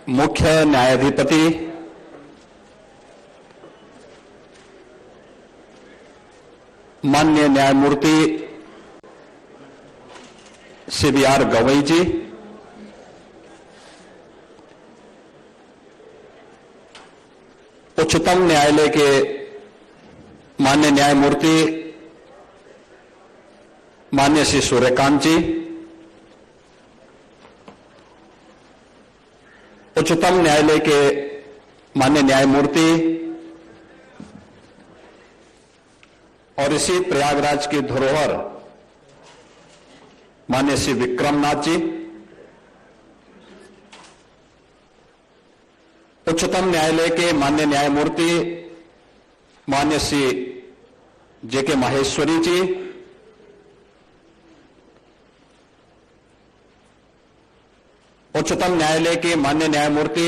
मुख्य न्यायाधिपति माननीय न्यायमूर्ति श्री बी.आर. गवई जी, उच्चतम न्यायालय के माननीय न्यायमूर्ति माननीय श्री सूर्यकांत जी, उच्चतम न्यायालय के माननीय न्यायमूर्ति और इसी प्रयागराज की धरोहर माननीय श्री विक्रमनाथ जी, उच्चतम न्यायालय के माननीय न्यायमूर्ति माननीय श्री जे.के. माहेश्वरी जी, उच्चतम न्यायालय के माननीय न्यायमूर्ति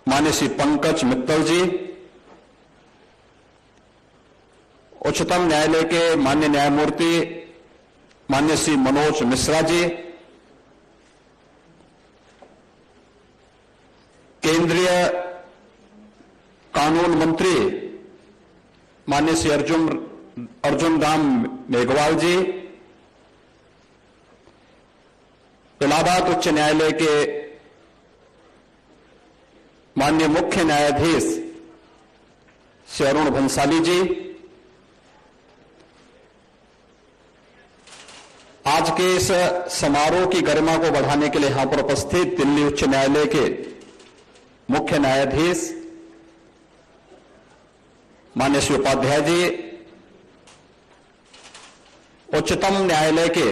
माननीय श्री पंकज मित्तल जी, उच्चतम न्यायालय के माननीय न्यायमूर्ति माननीय श्री मनोज मिश्रा जी, केंद्रीय कानून मंत्री माननीय श्री अर्जुन राम मेघवाल जी, इलाहाबाद उच्च न्यायालय के माननीय मुख्य न्यायाधीश श्री अरुण भंसाली जी, आज के इस समारोह की गरिमा को बढ़ाने के लिए यहां पर उपस्थित दिल्ली उच्च न्यायालय के मुख्य न्यायाधीश माननीय श्री उपाध्याय जी, उच्चतम न्यायालय के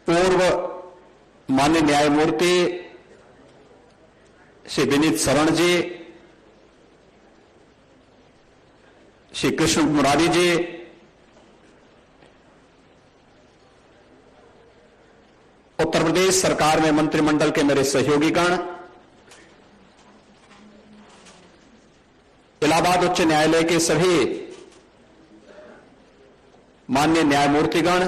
पूर्व माननीय न्यायमूर्ति श्री विनीत शरण जी, श्री कृष्ण मुरारी जी, उत्तर प्रदेश सरकार में मंत्रिमंडल के मेरे सहयोगीगण, इलाहाबाद उच्च न्यायालय के सभी माननीय न्यायमूर्तिगण,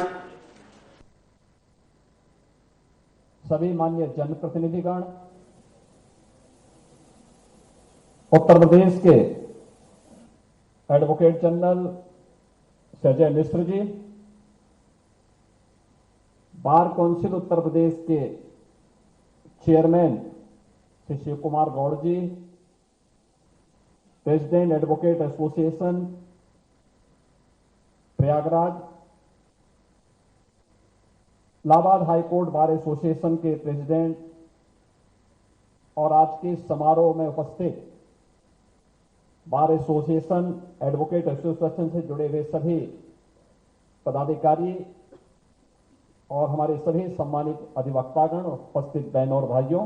सभी माननीय जनप्रतिनिधिगण, उत्तर प्रदेश के advocate general Ajay Mishra ji, bar council Uttar Pradesh के chairman Shri Shiv Kumar Gaur ji, president advocate association Prayagraj, Allahabad high court bar association के प्रेसिडेंट और आज के समारोह में उपस्थित बार एसोसिएशन एडवोकेट एसोसिएशन से जुड़े हुए सभी पदाधिकारी और हमारे सभी सम्मानित अधिवक्तागण, उपस्थित बहनों और भाइयों,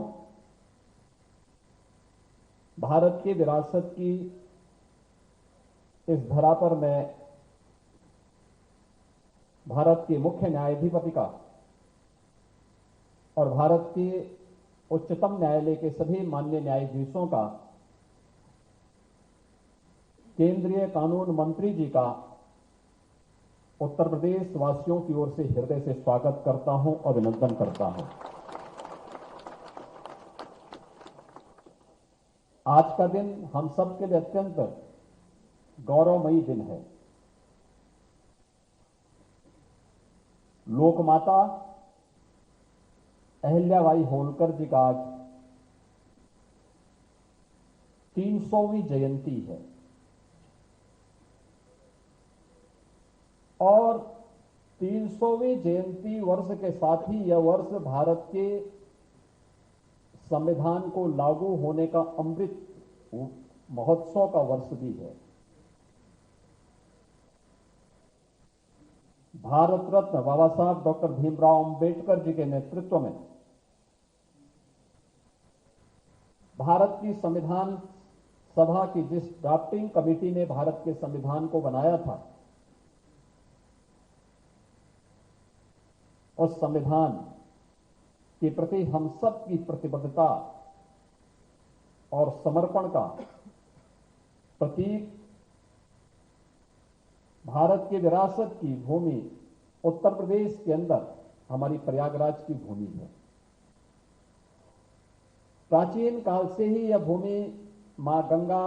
भारत की विरासत की इस धरा पर मैं भारत के मुख्य न्यायाधिपति का और भारत के उच्चतम न्यायालय के सभी माननीय न्यायाधीशों का, केंद्रीय कानून मंत्री जी का उत्तर प्रदेश वासियों की ओर से हृदय से स्वागत करता हूं, अभिनंदन करता हूं। आज का दिन हम सब के लिए अत्यंत गौरवमयी दिन है। लोकमाता अहिल्याबाई होलकर जी का आज 300वीं जयंती है और 300वीं जयंती वर्ष के साथ ही यह वर्ष भारत के संविधान को लागू होने का अमृत महोत्सव का वर्ष भी है। भारत रत्न बाबा साहब डॉक्टर भीमराव अंबेडकर जी के नेतृत्व में भारत की संविधान सभा की जिस ड्राफ्टिंग कमेटी ने भारत के संविधान को बनाया था, उस संविधान के प्रति हम सब की प्रतिबद्धता और समर्पण का प्रतीक भारत की विरासत की भूमि उत्तर प्रदेश के अंदर हमारी प्रयागराज की भूमि है। प्राचीन काल से ही यह भूमि मां गंगा,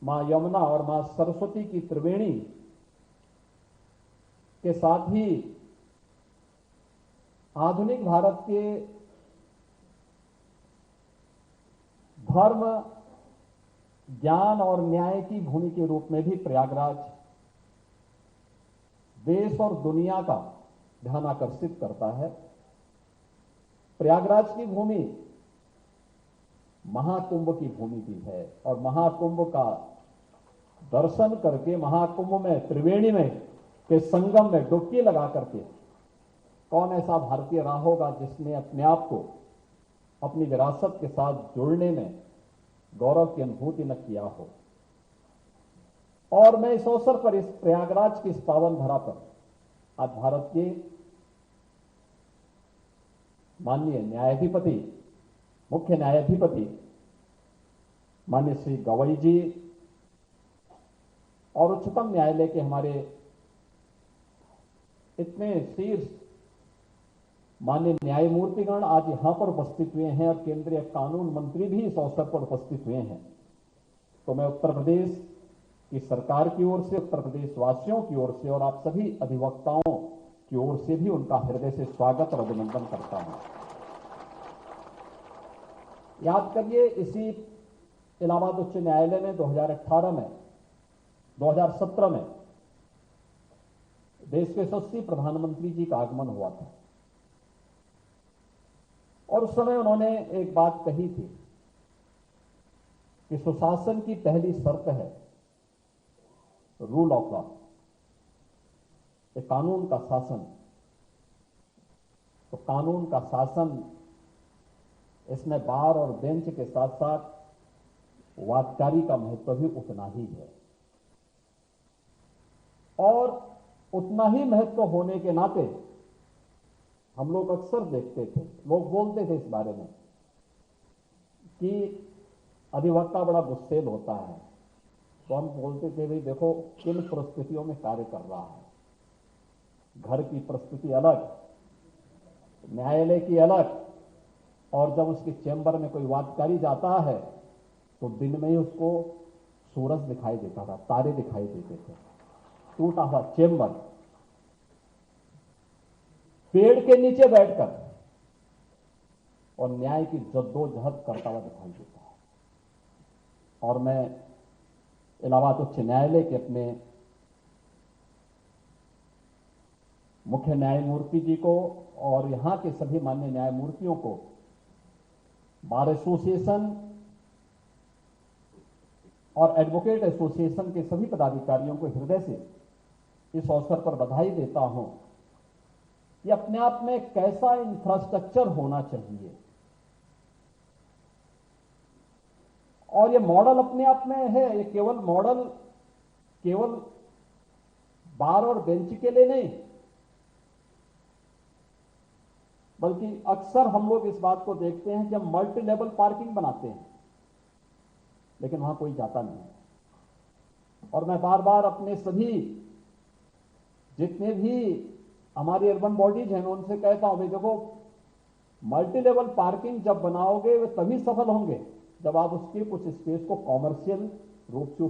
मां यमुना और मां सरस्वती की त्रिवेणी के साथ ही आधुनिक भारत के धर्म, ज्ञान और न्याय की भूमि के रूप में भी प्रयागराज देश और दुनिया का ध्यान आकर्षित करता है। प्रयागराज की भूमि महाकुंभ की भूमि भी है और महाकुंभ का दर्शन करके, महाकुंभ में त्रिवेणी में के संगम में डुबकी लगा करके कौन ऐसा भारतीय रहा होगा जिसने अपने आप को अपनी विरासत के साथ जुड़ने में गौरव की अनुभूति न किया हो। और मैं इस अवसर पर, इस प्रयागराज की इस पावन धरा पर आज भारत के माननीय न्यायाधिपति, मुख्य न्यायाधिपति माननीय श्री गवई जी और उच्चतम न्यायालय के हमारे इतने शीर्ष माननीय न्यायमूर्तिगण आज यहां पर उपस्थित हुए हैं और केंद्रीय कानून मंत्री भी इस अवसर पर उपस्थित हुए हैं। तो मैं उत्तर प्रदेश की सरकार की ओर से, उत्तर प्रदेश वासियों की ओर से और आप सभी अधिवक्ताओं की ओर से भी उनका हृदय से स्वागत और अभिनंदन करता हूं। याद करिए, इसी इलाहाबाद उच्च न्यायालय में 2018 में 2017 में देश के यशस्वी प्रधानमंत्री जी का आगमन हुआ था और उस समय उन्होंने एक बात कही थी कि सुशासन की पहली शर्त है रूल ऑफ लॉ, कानून का शासन। तो कानून का शासन, इसमें बार और बेंच के साथ साथ वादकारी का महत्व भी उतना ही है और उतना ही महत्व होने के नाते हम लोग अक्सर देखते थे, लोग बोलते थे इस बारे में कि अधिवक्ता बड़ा गुस्सेल होता है। तो हम बोलते थे, भाई देखो किन परिस्थितियों में कार्य कर रहा है। घर की परिस्थिति अलग, न्यायालय की अलग, और जब उसके चैम्बर में कोई वादकारी जाता है तो दिन में ही उसको सूरज दिखाई देता था, तारे दिखाई देते थे। टूटा हुआ चैम्बर, पेड़ के नीचे बैठकर और न्याय की जद्दोजहद करता हुआ दिखाई देता है। और मैं इलाहाबाद उच्च न्यायालय के अपने मुख्य न्यायमूर्ति जी को और यहां के सभी माननीय न्यायमूर्तियों को, बार एसोसिएशन और एडवोकेट एसोसिएशन के सभी पदाधिकारियों को हृदय से इस अवसर पर बधाई देता हूं कि अपने आप में कैसा इंफ्रास्ट्रक्चर होना चाहिए और ये मॉडल अपने आप में है। ये केवल मॉडल केवल बार और बेंच के लिए नहीं, बल्कि अक्सर हम लोग इस बात को देखते हैं कि हम मल्टी लेवल पार्किंग बनाते हैं लेकिन वहां कोई जाता नहीं। और मैं बार बार अपने सभी जितने भी हमारी अर्बन बॉडीज हैं उनसे कहता हूं, भाई देखो मल्टी लेवल पार्किंग जब बनाओगे वे तभी सफल होंगे जब आप उसके कुछ स्पेस को कॉमर्शियल रूप से